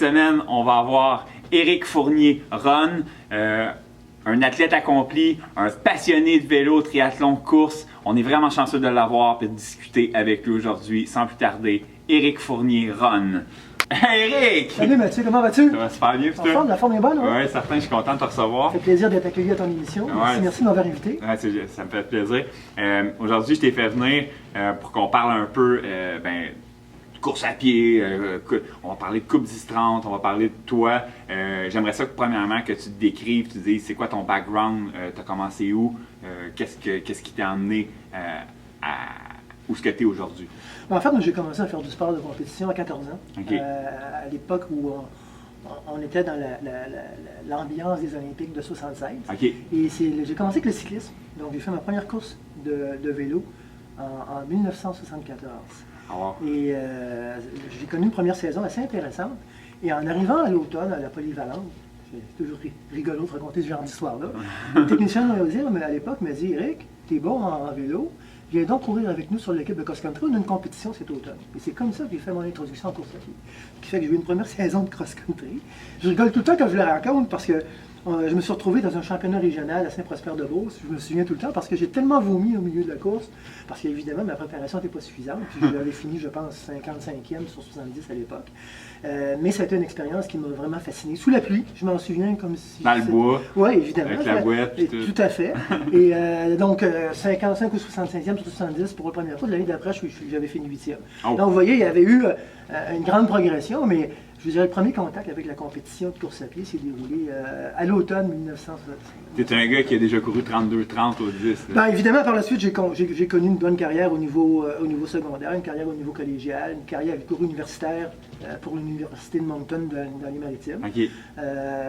semaine, on va avoir Éric Fournier-Ron, un athlète accompli, un passionné de vélo, triathlon, course. On est vraiment chanceux de l'avoir et de discuter avec lui aujourd'hui. Sans plus tarder, Éric Fournier-Ron. Hey Éric! Salut Mathieu, comment vas-tu? Ça va super bien, En la forme est bonne, hein? Oui, certain, je suis content de te recevoir. Ça fait plaisir d'être accueilli à ton émission. Merci de m'avoir invité. Ouais, ça me fait plaisir. Aujourd'hui, je t'ai fait venir pour qu'on parle un peu de course à pied. On va parler de Coupe 10-30, on va parler de toi. J'aimerais ça que, premièrement, que tu te décrives, tu te dises c'est quoi ton background, tu as commencé où, qu'est-ce qui t'a amené où est-ce que tu es aujourd'hui? En fait, j'ai commencé à faire du sport de compétition à 14 ans. Okay. À l'époque où on était dans l'ambiance des Olympiques de 76. Okay. Et j'ai commencé avec le cyclisme. Donc, j'ai fait ma première course de vélo en 1974. Oh. Et j'ai connu une première saison assez intéressante. Et en arrivant à l'automne, à la polyvalente, c'est toujours rigolo de raconter ce genre d'histoire-là, le technicien à l'époque m'a dit « Éric, t'es bon en vélo. Viens donc courir avec nous sur l'équipe de cross-country. On a une compétition cet automne. » Et c'est comme ça que j'ai fait mon introduction en course à pied. Ce qui fait que j'ai eu une première saison de cross-country. Je rigole tout le temps quand je le raconte parce que je me suis retrouvé dans un championnat régional à Saint-Prosper-de-Beauce. Je me souviens tout le temps parce que j'ai tellement vomi au milieu de la course, parce qu'évidemment, ma préparation n'était pas suffisante. Puis j'avais fini, je pense, 55e sur 70 à l'époque. Mais ça a été une expérience qui m'a vraiment fasciné. Sous la pluie, je m'en souviens comme si... Dans le bois. Oui, évidemment. Avec la boîte. Tout à fait. Et donc, 55 ou 65e sur 70 pour la première fois. L'année d'après, j'avais fini 8e. Oh. Donc, vous voyez, il y avait eu une grande progression, mais... Je vous dirais, le premier contact avec la compétition de course à pied s'est déroulé à l'automne 1965. Tu es un gars qui a déjà couru 32-30 au 10. Ben, évidemment, par la suite, j'ai connu une bonne carrière au niveau secondaire, une carrière au niveau collégial, une carrière avec cours universitaire pour l'Université de Moncton dans les Maritimes. Okay.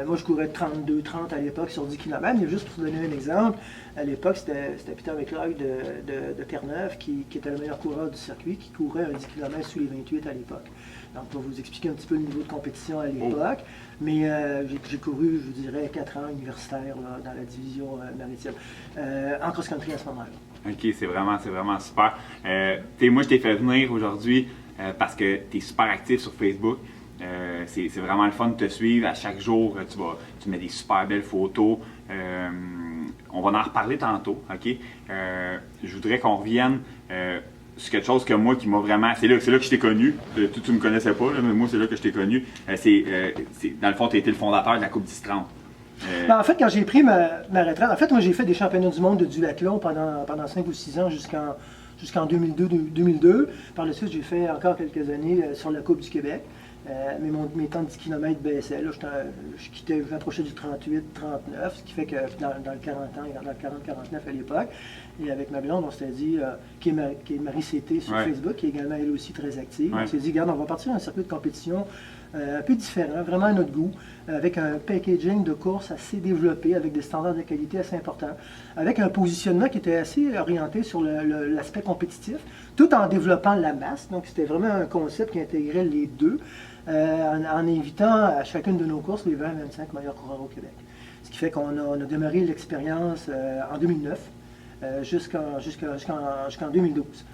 Moi, je courais 32-30 à l'époque sur 10 km. Mais juste pour te donner un exemple, à l'époque, c'était Peter McLeod de Terre-Neuve qui était le meilleur coureur du circuit, qui courait à 10 km sous les 28 à l'époque. Donc, pour vous expliquer un petit peu le niveau de compétition à l'époque, mais j'ai couru, je vous dirais, 4 ans universitaire là, dans la division maritime, en cross-country à ce moment-là. OK, c'est vraiment super. Moi, je t'ai fait venir aujourd'hui parce que tu es super actif sur Facebook. C'est vraiment le fun de te suivre. À chaque jour, tu mets des super belles photos. On va en reparler tantôt, OK? Je voudrais qu'on revienne... c'est quelque chose que moi qui m'a vraiment... C'est là que je t'ai connu. Tu ne me connaissais pas, là, mais moi, c'est là que je t'ai connu. Dans le fond, tu as été le fondateur de la Coupe 10-30. En fait, quand j'ai pris ma retraite, en fait, moi, j'ai fait des championnats du monde de duathlon pendant 5 ou 6 ans jusqu'en 2002. Par la suite, j'ai fait encore quelques années sur la Coupe du Québec. Mais mes temps de 10 km baissaient. Là, je m'approchais du 38-39, ce qui fait que dans le 40 ans, dans le 40-49 à l'époque, et avec ma blonde, on s'était dit, qui est Marie CT sur Facebook, qui est également elle aussi très active, on s'est dit, regarde, on va partir dans un circuit de compétition un peu différent, vraiment à notre goût, avec un packaging de course assez développé, avec des standards de qualité assez importants, avec un positionnement qui était assez orienté sur l'aspect compétitif, tout en développant la masse. Donc, c'était vraiment un concept qui intégrait les deux. En invitant à chacune de nos courses les 20-25 meilleurs coureurs au Québec. Ce qui fait qu'on a démarré l'expérience en 2009 jusqu'en 2012.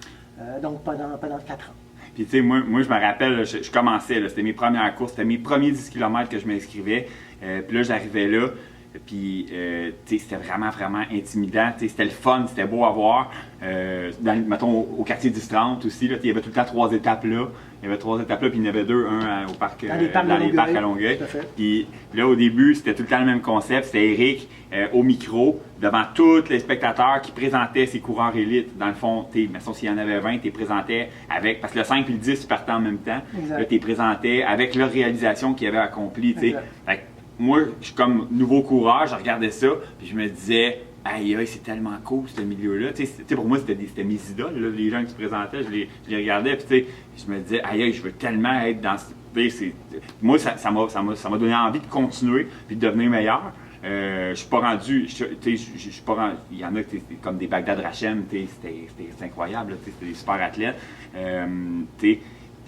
Donc pendant 4 ans. Puis tu sais, moi je me rappelle, je commençais, c'était mes premières courses, c'était mes premiers 10 km que je m'inscrivais. Puis là, j'arrivais là. Puis, c'était vraiment intimidant. C'était le fun, c'était beau à voir. Mettons, au quartier 10-30 aussi, il y avait tout le temps 3 étapes là. Il y avait 3 étapes là, puis il y en avait 2, un au parc, dans les parcs à Longueuil. Puis là, au début, c'était tout le temps le même concept. C'était Éric au micro, devant tous les spectateurs qui présentaient ses coureurs élites. Dans le fond, mettons, s'il y en avait 20, tu les présentais avec... Parce que le 5 et le 10 partaient en même temps. Exact. Là, tu les présentais avec leur réalisation qu'ils avaient accomplie. Moi, je suis comme nouveau coureur, je regardais ça, puis je me disais, aïe, c'est tellement cool ce milieu-là. Pour moi, c'était mes idoles, là, les gens qui se présentaient, je les regardais, puis je me disais, aïe, je veux tellement être dans ce. Moi, ça m'a donné envie de continuer, puis de devenir meilleur. Je suis pas rendu, il y en a qui comme des Bagdad Rachem, c'était incroyable, c'était des super athlètes.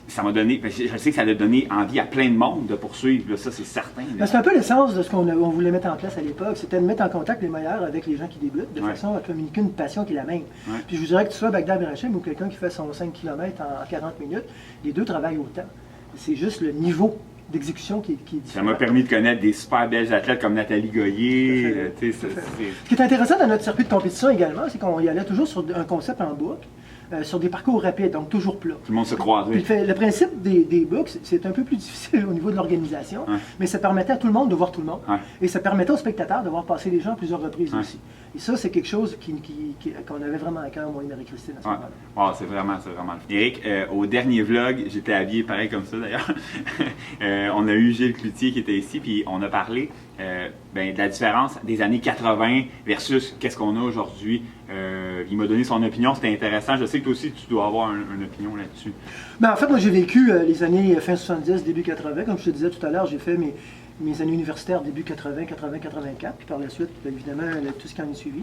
Ça m'a donné, je sais que ça a donné envie à plein de monde de poursuivre, là, ça c'est certain. C'est un peu l'essence de ce qu'on voulait mettre en place à l'époque, c'était de mettre en contact les meilleurs avec les gens qui débutent, de façon à communiquer une passion qui est la même. Puis je vous dirais que tu sois Bagdad Rachem ou quelqu'un qui fait son 5 km en 40 minutes, les deux travaillent autant. C'est juste le niveau d'exécution qui est Ça différent. m'a permis de connaître des super belles athlètes comme Nathalie Goyer. Ce qui est intéressant dans notre circuit de compétition également, c'est qu'on y allait toujours sur un concept en boucle, sur des parcours rapides, donc toujours plats. Tout le monde se croisait. Le principe des boucles, c'est un peu plus difficile au niveau de l'organisation, mais ça permettait à tout le monde de voir tout le monde. Et ça permettait aux spectateurs de voir passer les gens à plusieurs reprises aussi. Et ça, c'est quelque chose qu'on avait vraiment à cœur, moi et Marie-Christine, à ce moment-là. Oh, c'est vraiment le fun. Éric, au dernier vlog, j'étais habillé pareil comme ça d'ailleurs. On a eu Gilles Cloutier qui était ici, puis on a parlé de la différence des années 80 versus qu'est-ce qu'on a aujourd'hui. Il m'a donné son opinion, c'était intéressant. Je sais que toi aussi, tu dois avoir une opinion là-dessus. En fait, moi, j'ai vécu les années fin 70, début 80. Comme je te disais tout à l'heure, j'ai fait mes années universitaires début 80, 80, 84. Puis par la suite, évidemment, tout ce qui en est suivi.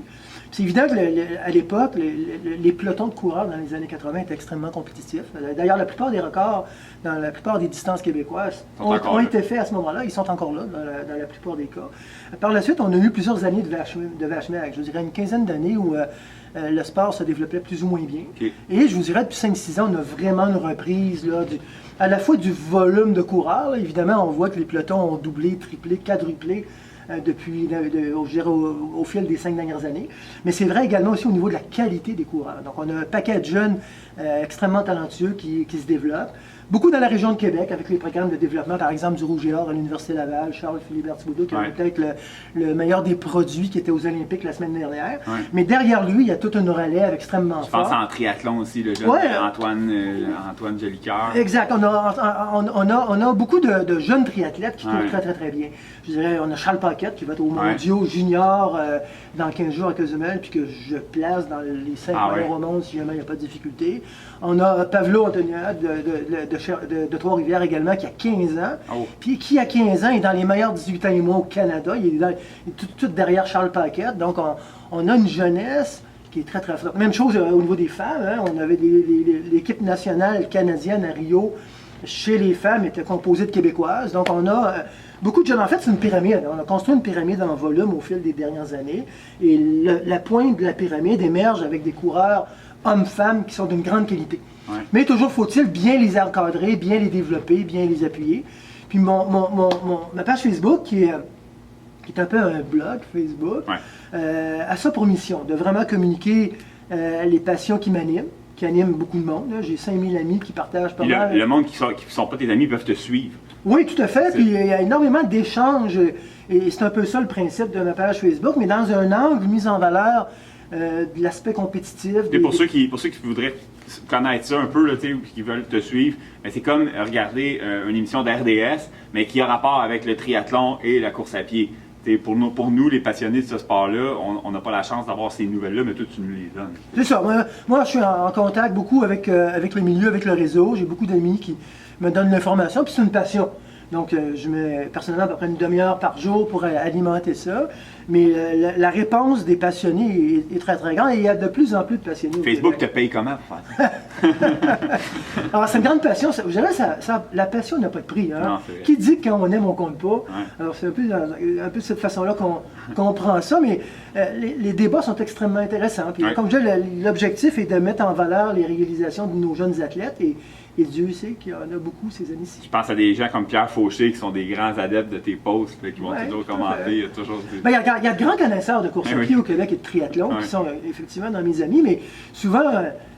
C'est évident qu'à l'époque, les pelotons de coureurs dans les années 80 étaient extrêmement compétitifs. D'ailleurs, la plupart des records dans la plupart des distances québécoises ont été faits à ce moment-là. Ils sont encore là dans la plupart des cas. Par la suite, on a eu plusieurs années de vache maigre. Je dirais une quinzaine d'années où le sport se développait plus ou moins bien. Okay. Et je vous dirais, depuis 5-6 ans, on a vraiment une reprise là, à la fois du volume de coureurs. Là, évidemment, on voit que les pelotons ont doublé, triplé, quadruplé depuis, je dirais, au fil des 5 dernières années. Mais c'est vrai également aussi au niveau de la qualité des coureurs. Donc, on a un paquet de jeunes extrêmement talentueux qui se développent. Beaucoup dans la région de Québec, avec les programmes de développement, par exemple, du Rouge et Or à l'Université Laval, Charles-Philippe Thibodeau, qui a peut-être le meilleur des produits qui était aux Olympiques la semaine dernière. Mais derrière lui, il y a toute une relève extrêmement forte. Je pense en triathlon aussi, le jeune Antoine Jolicoeur. Exact. On a beaucoup de jeunes triathlètes qui courent très, très, très bien. Je dirais, on a Charles Paquette qui va être au mondiaux junior dans 15 jours à Cozumel, puis que je place dans les 5 meilleurs au monde si jamais il n'y a pas de difficulté. On a Pavlo Antonia de Trois-Rivières également, qui a 15 ans, puis qui à 15 ans est dans les meilleurs 18 ans et moins au Canada. Il est tout derrière Charles Paquette. Donc on a une jeunesse qui est très très forte. Même chose au niveau des femmes. On avait l'équipe nationale canadienne à Rio, chez les femmes, était composée de Québécoises. Donc on a beaucoup de jeunes. En fait, c'est une pyramide. On a construit une pyramide en volume au fil des dernières années. Et la pointe de la pyramide émerge avec des coureurs hommes-femmes qui sont d'une grande qualité. Mais toujours faut-il bien les encadrer, bien les développer, bien les appuyer. Puis ma page Facebook, qui est un peu un blog Facebook, a ça pour mission, de vraiment communiquer les passions qui m'animent, qui animent beaucoup de monde. J'ai 5000 amis qui partagent pas mal. Le monde qui ne sont pas tes amis peuvent te suivre. Oui, tout à fait. Puis il y a énormément d'échanges. Et c'est un peu ça le principe de ma page Facebook, mais dans un angle mise en valeur de l'aspect compétitif. Pour ceux qui voudraient connaître ça un peu, là, ou qui veulent te suivre, c'est comme regarder une émission d'RDS, mais qui a rapport avec le triathlon et la course à pied. Pour nous, les passionnés de ce sport-là, on n'a pas la chance d'avoir ces nouvelles-là, mais toi, tu nous les donnes. C'est ça. Moi, je suis en contact beaucoup avec le milieu, avec le réseau. J'ai beaucoup d'amis qui me donnent l'information, puis c'est une passion. Donc, je mets personnellement à peu près une demi-heure par jour pour alimenter ça. Mais la réponse des passionnés est très, très grande et il y a de plus en plus de passionnés. Facebook te paye comment pour faire ça? Alors, c'est une grande passion. Je dirais la passion n'a pas de prix. Hein? Non, qui dit que quand on aime, on ne compte pas? Alors, c'est un peu de cette façon-là qu'on prend ça. Mais les débats sont extrêmement intéressants. Puis, comme je dis, l'objectif est de mettre en valeur les réalisations de nos jeunes athlètes. Et Dieu sait qu'il y en a beaucoup ces années-ci. Je pense à des gens comme Pierre Fauché qui sont des grands adeptes de tes posts, qui vont toujours commenter. Il y a toujours il y a de grands connaisseurs de course à pied au Québec et de triathlon qui sont effectivement dans mes amis, mais souvent,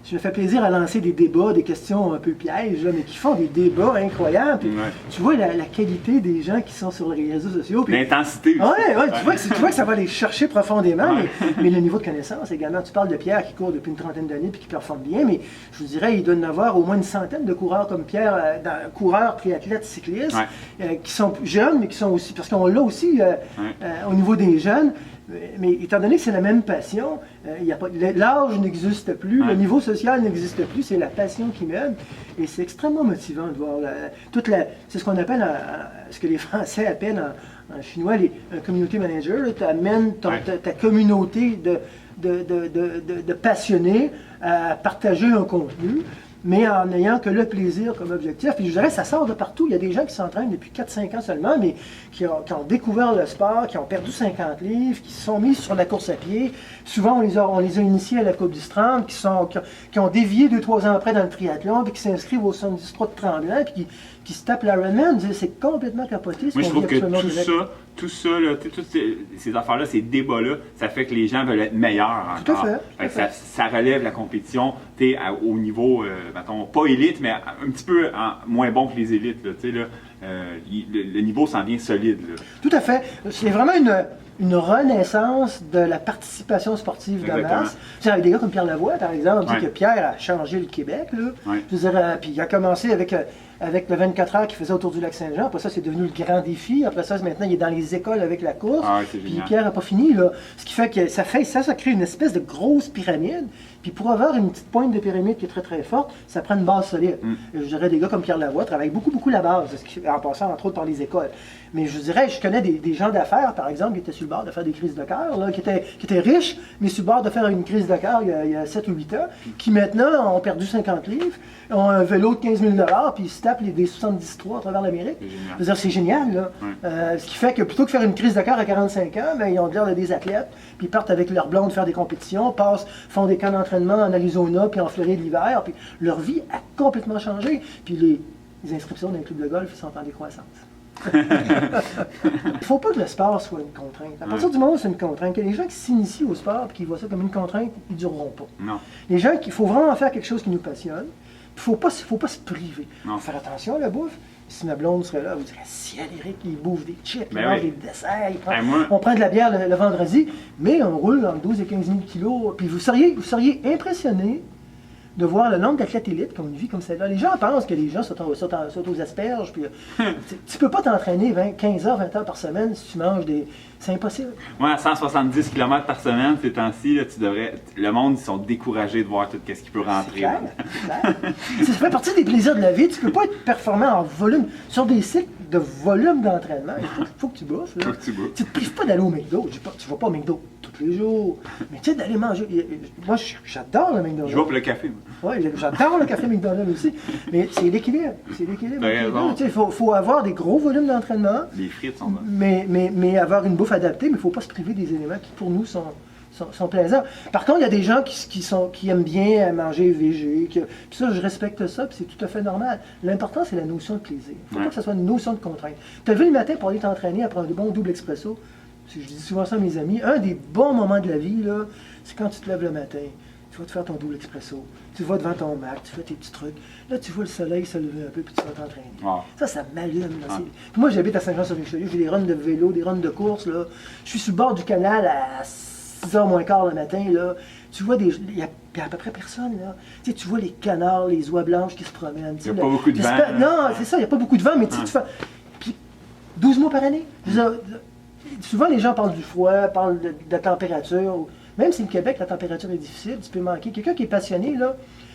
je me fais plaisir à lancer des débats, des questions un peu pièges, mais qui font des débats incroyables. Puis, tu vois la qualité des gens qui sont sur les réseaux sociaux. L'intensité aussi. Tu vois que ça va les chercher profondément, mais le niveau de connaissance également. Tu parles de Pierre qui court depuis une trentaine d'années et qui performe bien, mais je vous dirais, il doit y en avoir au moins une centaine de coureurs comme Pierre, coureurs, triathlètes, cyclistes, qui sont jeunes, mais qui sont aussi, parce qu'on l'a aussi au niveau des jeunes. Mais étant donné que c'est la même passion, l'âge n'existe plus, le niveau social n'existe plus, c'est la passion qui mène. Et c'est extrêmement motivant de voir c'est ce qu'on appelle, ce que les Français appellent en chinois, un community manager. Tu amènes ta communauté de passionnés à partager un contenu. mais en n'ayant que le plaisir comme objectif. Puis je dirais, ça sort de partout. Il y a des gens qui s'entraînent depuis 4-5 ans seulement, mais qui ont découvert le sport, qui ont perdu 50 livres, qui se sont mis sur la course à pied. Souvent, on les a initiés à la Coupe du Strand, qui ont dévié 2-3 ans après dans le triathlon, puis qui s'inscrivent au 73 de Tremblant, puis qui se tapent l'Ironman. C'est complètement capoté. Moi, je trouve que tout ça, là, toutes ces affaires-là, ces débats-là, ça fait que les gens veulent être meilleurs encore. Tout à fait. Ça relève la compétition au niveau, mettons, pas élite, mais un petit peu moins bon que les élites. Là, le niveau s'en vient solide. Là. Tout à fait. C'est vraiment une renaissance de la participation sportive de masse. Avec des gars comme Pierre Lavoie, par exemple, on dit que Pierre a changé le Québec. Là. Je veux dire, puis il a commencé avec le 24 heures qu'il faisait autour du lac Saint-Jean. Après ça, c'est devenu le grand défi. Après ça, maintenant, il est dans les écoles avec la course. Puis Pierre n'a pas fini. Là. Ce qui fait que ça crée une espèce de grosse pyramide. Puis pour avoir une petite pointe de pyramide qui est très très forte, ça prend une base solide. Je dirais des gars comme Pierre Lavoie travaillent beaucoup la base, en passant entre autres par les écoles. Mais je dirais, je connais des gens d'affaires, par exemple, qui étaient sur le bord de faire des crises de cœur, là, qui étaient riches, mais sur le bord de faire une crise de cœur il y a 7 ou 8 ans, qui maintenant ont perdu 50 livres, ont un vélo de 15 000 $, puis ils se tapent des 73 à travers l'Amérique. Je veux dire, c'est génial. Là. Ce qui fait que plutôt que faire une crise de cœur à 45 ans, ben, ils ont l'air de des athlètes, puis ils partent avec leur blonde faire des compétitions, font des camps d'entraînement en Arizona, puis en Floride l'hiver, puis leur vie a complètement changé. Puis les inscriptions dans les clubs de golf sont en décroissance. Il ne faut pas que le sport soit une contrainte. À partir du moment où c'est une contrainte, que les gens qui s'initient au sport et qui voient ça comme une contrainte, ils ne dureront pas. Non. Les gens, il faut vraiment faire quelque chose qui nous passionne. Il ne faut pas se priver. Il faut faire attention à la bouffe. Si ma blonde serait là, vous dirait, si Eric, il bouffe des chips, il mange des desserts, on prend de la bière le vendredi, mais on roule entre 12 et 15 000 kilos. Puis vous seriez impressionné de voir le nombre d'athlètes élites qui ont une vie comme celle-là. Les gens pensent que les gens sautent aux asperges. Puis, tu peux pas t'entraîner 15 heures, 20 heures par semaine si tu manges des... C'est impossible. Moi, à 170 km par semaine, ces temps-ci, le monde, ils sont découragés de voir tout ce qui peut rentrer. C'est clair. Ça fait partie des plaisirs de la vie. Tu peux pas être performant en volume. Sur des cycles de volume d'entraînement, il faut que tu bouffes. Là. Tu te prives pas d'aller au McDo. Tu vas pas au McDo tous les jours. Mais tu sais, d'aller manger... Moi, j'adore le McDonald's. Je vais pour le café. Oui, j'adore le café McDonald's aussi. Mais c'est l'équilibre. Il faut avoir des gros volumes d'entraînement. Les frites sont bonnes. Mais avoir une bouffe adaptée, mais il ne faut pas se priver des éléments qui, pour nous, sont plaisants. Par contre, il y a des gens qui aiment bien manger végé. Puis ça, je respecte ça, puis c'est tout à fait normal. L'important, c'est la notion de plaisir. Il ne faut pas que ce soit une notion de contrainte. Tu as vu le matin pour aller t'entraîner après un bon double expresso. Je dis souvent ça à mes amis. Un des bons moments de la vie, là, c'est quand tu te lèves le matin. Tu vas te faire ton double expresso. Tu vas devant ton Mac, tu fais tes petits trucs. Là, tu vois le soleil se lever un peu, puis tu vas t'entraîner. Ça m'allume. Puis moi, j'habite à Saint-Jean-sur-Richelieu. J'ai des runs de vélo, des runs de course. Là. Je suis sur le bord du canal à 6h moins quart le matin. Là. Tu vois, il n'y a à peu près personne. Là. Tu vois les canards, les oies blanches qui se promènent. Il n'y a pas beaucoup de vent. Non, c'est ça, il n'y a pas beaucoup de vent, mais tu fais... Puis 12 mois par année. Souvent, les gens parlent du froid, parlent de la température. Même si le Québec, la température est difficile, tu peux manquer. Quelqu'un qui est passionné, là,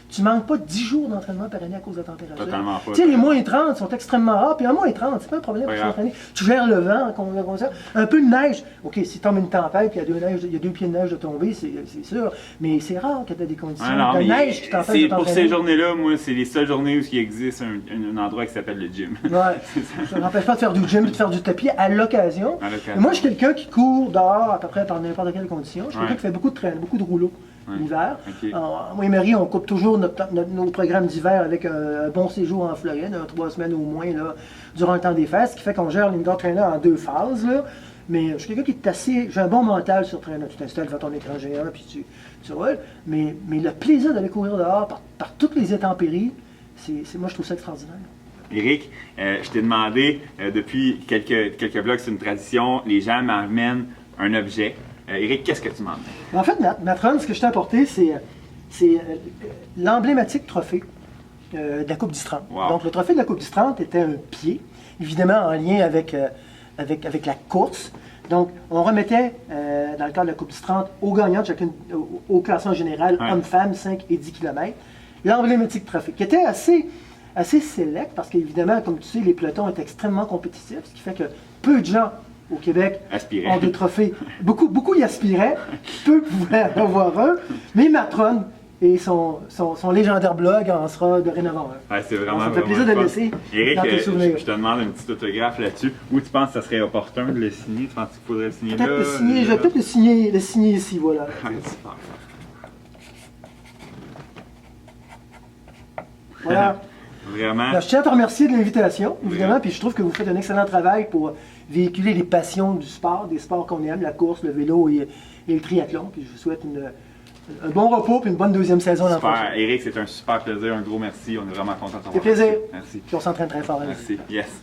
tu ne manques pas 10 jours d'entraînement par année à cause de la température. Totalement pas. Tu sais, les moins 30 sont extrêmement rares, puis un moins 30, c'est pas un problème pour s'entraîner. Tu gères le vent, comme ça. Un peu de neige. OK, si tombe une tempête, puis il y a 2 pieds de neige de tomber, c'est sûr. Mais c'est rare que tu aies des conditions de neige qui t'empêchent de t'entraîner. Pour ces journées-là, moi, c'est les seules journées où il existe un endroit qui s'appelle le gym. Ouais. Ça n'empêche pas de faire du gym et de faire du tapis à l'occasion. Moi, je suis quelqu'un qui court dehors à peu près par n'importe quelle condition. Je suis quelqu'un qui fait beaucoup de traîneaux, beaucoup de rouleaux. L'hiver. Moi et Marie, on coupe toujours nos programmes d'hiver avec un bon séjour en Floride, 3 semaines au moins, là, durant le temps des fêtes, ce qui fait qu'on gère l'indoor trainer en 2 phases. Là. Mais je suis quelqu'un qui est assez... J'ai un bon mental sur trainer. Tu t'installes devant ton écran géant, puis tu roules. Mais le plaisir d'aller courir dehors par toutes les intempéries, moi, je trouve ça extraordinaire. Éric, je t'ai demandé, depuis quelques blogs, c'est une tradition, les gens m'amènent un objet. Éric, qu'est-ce que tu m'emmènes? En fait, Matron, ce que je t'ai apporté, c'est l'emblématique trophée de la Coupe du Strand. Wow. Donc, le trophée de la Coupe du Strand était un pied, évidemment en lien avec la course. Donc, on remettait, dans le cadre de la Coupe du Strand, aux gagnants de chacune, au classement général, hommes-femmes, 5 et 10 km, l'emblématique trophée, qui était assez sélect, parce qu'évidemment, comme tu sais, les pelotons étaient extrêmement compétitifs, ce qui fait que peu de gens au Québec ont des trophées. Beaucoup y aspiraient, peu pouvaient en avoir un, mais Matron et son légendaire blog en sera dorénavant un. Ouais, c'est vraiment. Ça me fait plaisir de le laisser. Éric, dans tes souvenirs. je te demande un petit autographe là-dessus. Où tu penses que ça serait opportun de le signer? Tu penses qu'il faudrait le signer là? Je vais peut-être le signer ici, voilà. Ouais, super. Voilà. Vraiment. Alors, je tiens à te remercier de l'invitation, évidemment, puis je trouve que vous faites un excellent travail pour véhiculer les passions du sport, des sports qu'on aime, la course, le vélo et le triathlon. Puis je vous souhaite un bon repos et une bonne deuxième saison l'an prochain. Super. Éric, c'est un super plaisir. Un gros merci. On est vraiment content de t'avoir. C'est plaisir. Merci. Puis on s'entraîne très fort. Merci. Yes.